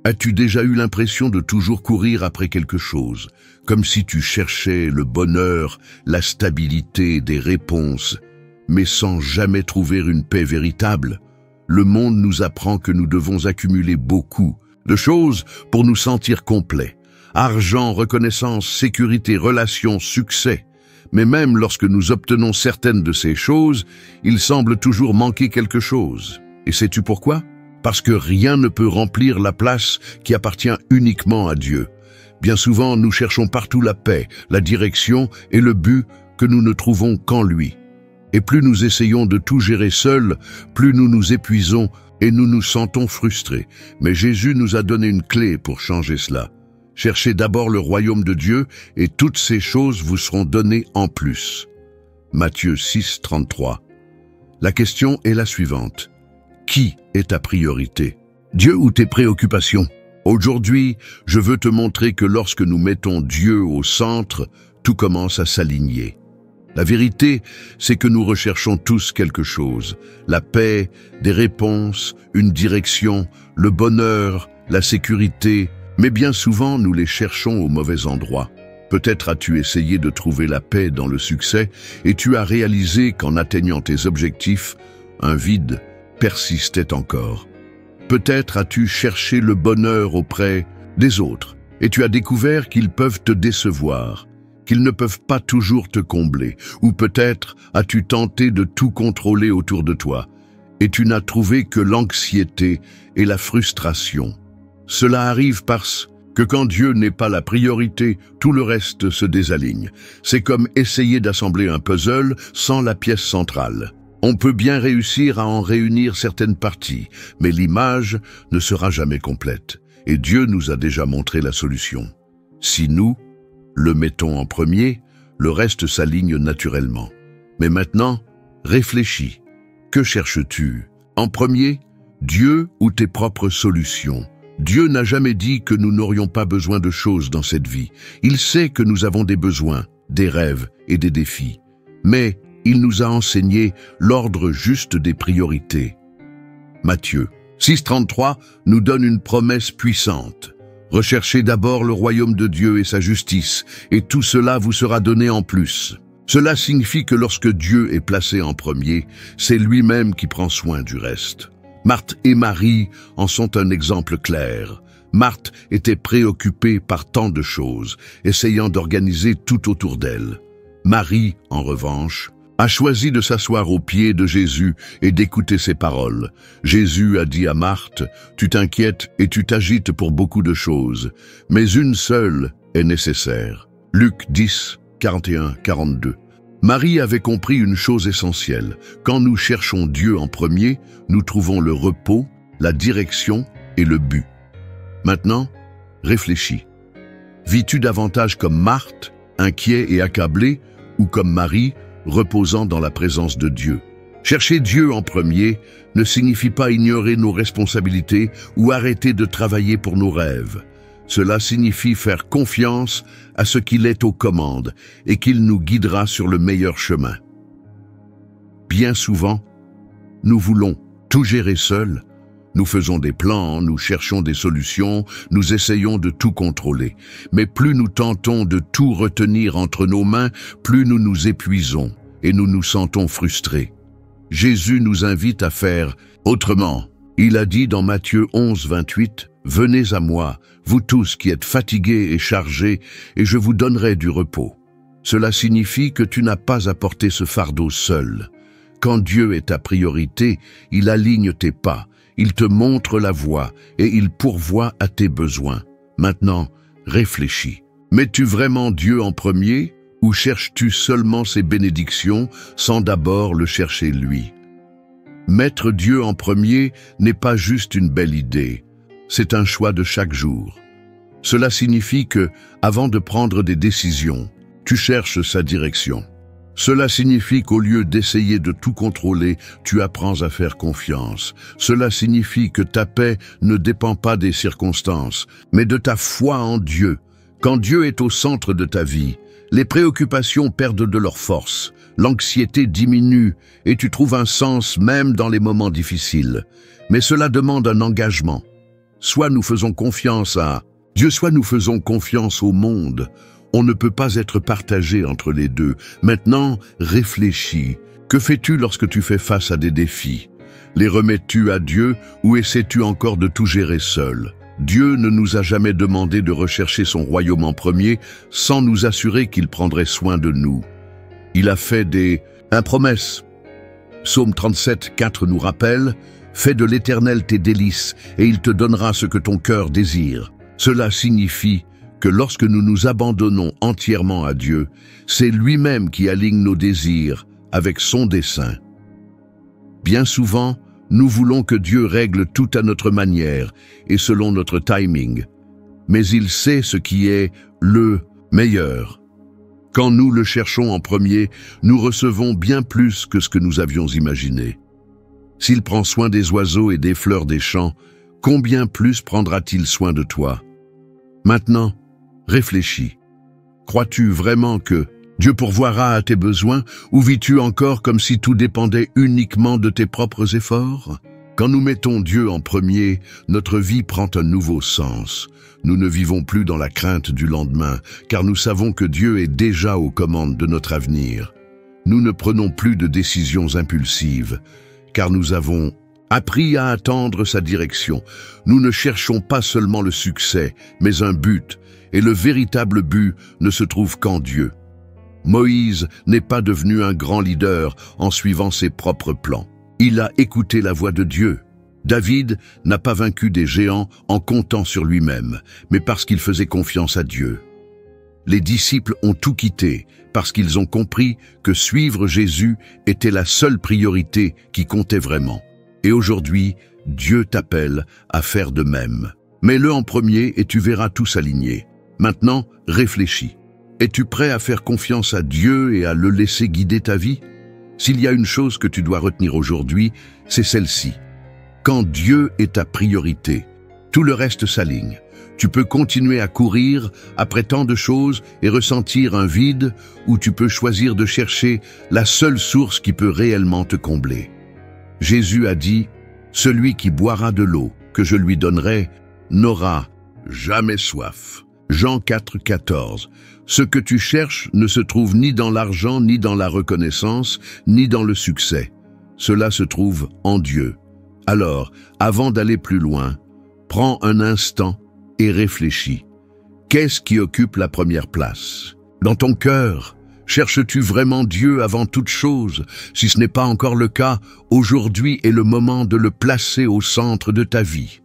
As-tu déjà eu l'impression de toujours courir après quelque chose, comme si tu cherchais le bonheur, la stabilité, des réponses, mais sans jamais trouver une paix véritable? Le monde nous apprend que nous devons accumuler beaucoup de choses pour nous sentir complets. Argent, reconnaissance, sécurité, relations, succès. Mais même lorsque nous obtenons certaines de ces choses, il semble toujours manquer quelque chose. Et sais-tu pourquoi? Parce que rien ne peut remplir la place qui appartient uniquement à Dieu. Bien souvent, nous cherchons partout la paix, la direction et le but que nous ne trouvons qu'en lui. Et plus nous essayons de tout gérer seuls, plus nous nous épuisons et nous nous sentons frustrés. Mais Jésus nous a donné une clé pour changer cela. Cherchez d'abord le royaume de Dieu et toutes ces choses vous seront données en plus. Matthieu 6, 33. La question est la suivante. Qui est ta priorité? Dieu ou tes préoccupations? Aujourd'hui, je veux te montrer que lorsque nous mettons Dieu au centre, tout commence à s'aligner. La vérité, c'est que nous recherchons tous quelque chose. La paix, des réponses, une direction, le bonheur, la sécurité, mais bien souvent nous les cherchons au mauvais endroit. Peut-être as-tu essayé de trouver la paix dans le succès et tu as réalisé qu'en atteignant tes objectifs, un vide persistait encore. Peut-être as-tu cherché le bonheur auprès des autres et tu as découvert qu'ils peuvent te décevoir, qu'ils ne peuvent pas toujours te combler. Ou peut-être as-tu tenté de tout contrôler autour de toi et tu n'as trouvé que l'anxiété et la frustration. Cela arrive parce que quand Dieu n'est pas la priorité, tout le reste se désaligne. C'est comme essayer d'assembler un puzzle sans la pièce centrale. On peut bien réussir à en réunir certaines parties, mais l'image ne sera jamais complète. Et Dieu nous a déjà montré la solution. Si nous le mettons en premier, le reste s'aligne naturellement. Mais maintenant, réfléchis. Que cherches-tu? En premier, Dieu ou tes propres solutions? Dieu n'a jamais dit que nous n'aurions pas besoin de choses dans cette vie. Il sait que nous avons des besoins, des rêves et des défis. Mais il nous a enseigné l'ordre juste des priorités. Matthieu 6,33 nous donne une promesse puissante. Recherchez d'abord le royaume de Dieu et sa justice, et tout cela vous sera donné en plus. Cela signifie que lorsque Dieu est placé en premier, c'est lui-même qui prend soin du reste. Marthe et Marie en sont un exemple clair. Marthe était préoccupée par tant de choses, essayant d'organiser tout autour d'elle. Marie, en revanche, a choisi de s'asseoir aux pieds de Jésus et d'écouter ses paroles. Jésus a dit à Marthe, « Tu t'inquiètes et tu t'agites pour beaucoup de choses, mais une seule est nécessaire. » Luc 10, 41-42. Marie avait compris une chose essentielle. Quand nous cherchons Dieu en premier, nous trouvons le repos, la direction et le but. Maintenant, réfléchis. Vis-tu davantage comme Marthe, inquiet et accablé, ou comme Marie, reposant dans la présence de Dieu? Chercher Dieu en premier ne signifie pas ignorer nos responsabilités ou arrêter de travailler pour nos rêves. Cela signifie faire confiance à ce qu'il est aux commandes et qu'il nous guidera sur le meilleur chemin. Bien souvent, nous voulons tout gérer seuls. Nous faisons des plans, nous cherchons des solutions, nous essayons de tout contrôler. Mais plus nous tentons de tout retenir entre nos mains, plus nous nous épuisons et nous nous sentons frustrés. Jésus nous invite à faire autrement. Il a dit dans Matthieu 11, 28, « Venez à moi, vous tous qui êtes fatigués et chargés, et je vous donnerai du repos. » Cela signifie que tu n'as pas à porter ce fardeau seul. Quand Dieu est ta priorité, il aligne tes pas, il te montre la voie et il pourvoit à tes besoins. Maintenant, réfléchis. Mets-tu vraiment Dieu en premier ou cherches-tu seulement ses bénédictions sans d'abord le chercher lui? Mettre Dieu en premier n'est pas juste une belle idée. C'est un choix de chaque jour. Cela signifie que, avant de prendre des décisions, tu cherches sa direction. Cela signifie qu'au lieu d'essayer de tout contrôler, tu apprends à faire confiance. Cela signifie que ta paix ne dépend pas des circonstances, mais de ta foi en Dieu. Quand Dieu est au centre de ta vie, les préoccupations perdent de leur force, l'anxiété diminue et tu trouves un sens même dans les moments difficiles. Mais cela demande un engagement. Soit nous faisons confiance à Dieu, soit nous faisons confiance au monde. On ne peut pas être partagé entre les deux. Maintenant, réfléchis. Que fais-tu lorsque tu fais face à des défis? Les remets-tu à Dieu ou essaies-tu encore de tout gérer seul? Dieu ne nous a jamais demandé de rechercher son royaume en premier sans nous assurer qu'il prendrait soin de nous. Il a fait une promesse. Psaume 37, 4 nous rappelle « Fais de l'Éternel tes délices, et il te donnera ce que ton cœur désire. » Cela signifie que lorsque nous nous abandonnons entièrement à Dieu, c'est lui-même qui aligne nos désirs avec son dessein. Bien souvent, nous voulons que Dieu règle tout à notre manière et selon notre timing. Mais il sait ce qui est le meilleur. Quand nous le cherchons en premier, nous recevons bien plus que ce que nous avions imaginé. S'il prend soin des oiseaux et des fleurs des champs, combien plus prendra-t-il soin de toi? Maintenant, réfléchis. Crois-tu vraiment que Dieu pourvoira à tes besoins ou vis-tu encore comme si tout dépendait uniquement de tes propres efforts? Quand nous mettons Dieu en premier, notre vie prend un nouveau sens. Nous ne vivons plus dans la crainte du lendemain, car nous savons que Dieu est déjà aux commandes de notre avenir. Nous ne prenons plus de décisions impulsives, car nous avons appris à attendre sa direction. Nous ne cherchons pas seulement le succès, mais un but, et le véritable but ne se trouve qu'en Dieu. Moïse n'est pas devenu un grand leader en suivant ses propres plans. Il a écouté la voix de Dieu. David n'a pas vaincu des géants en comptant sur lui-même, mais parce qu'il faisait confiance à Dieu. Les disciples ont tout quitté parce qu'ils ont compris que suivre Jésus était la seule priorité qui comptait vraiment. Et aujourd'hui, Dieu t'appelle à faire de même. Mets-le en premier et tu verras tout s'aligner. Maintenant, réfléchis. Es-tu prêt à faire confiance à Dieu et à le laisser guider ta vie? S'il y a une chose que tu dois retenir aujourd'hui, c'est celle-ci. Quand Dieu est ta priorité, tout le reste s'aligne. Tu peux continuer à courir après tant de choses et ressentir un vide, ou tu peux choisir de chercher la seule source qui peut réellement te combler. Jésus a dit « Celui qui boira de l'eau que je lui donnerai n'aura jamais soif. » Jean 4, 14. Ce que tu cherches ne se trouve ni dans l'argent, ni dans la reconnaissance, ni dans le succès. Cela se trouve en Dieu. Alors, avant d'aller plus loin, prends un instant et réfléchis. Qu'est-ce qui occupe la première place? Dans ton cœur, cherches-tu vraiment Dieu avant toute chose? Si ce n'est pas encore le cas, aujourd'hui est le moment de le placer au centre de ta vie.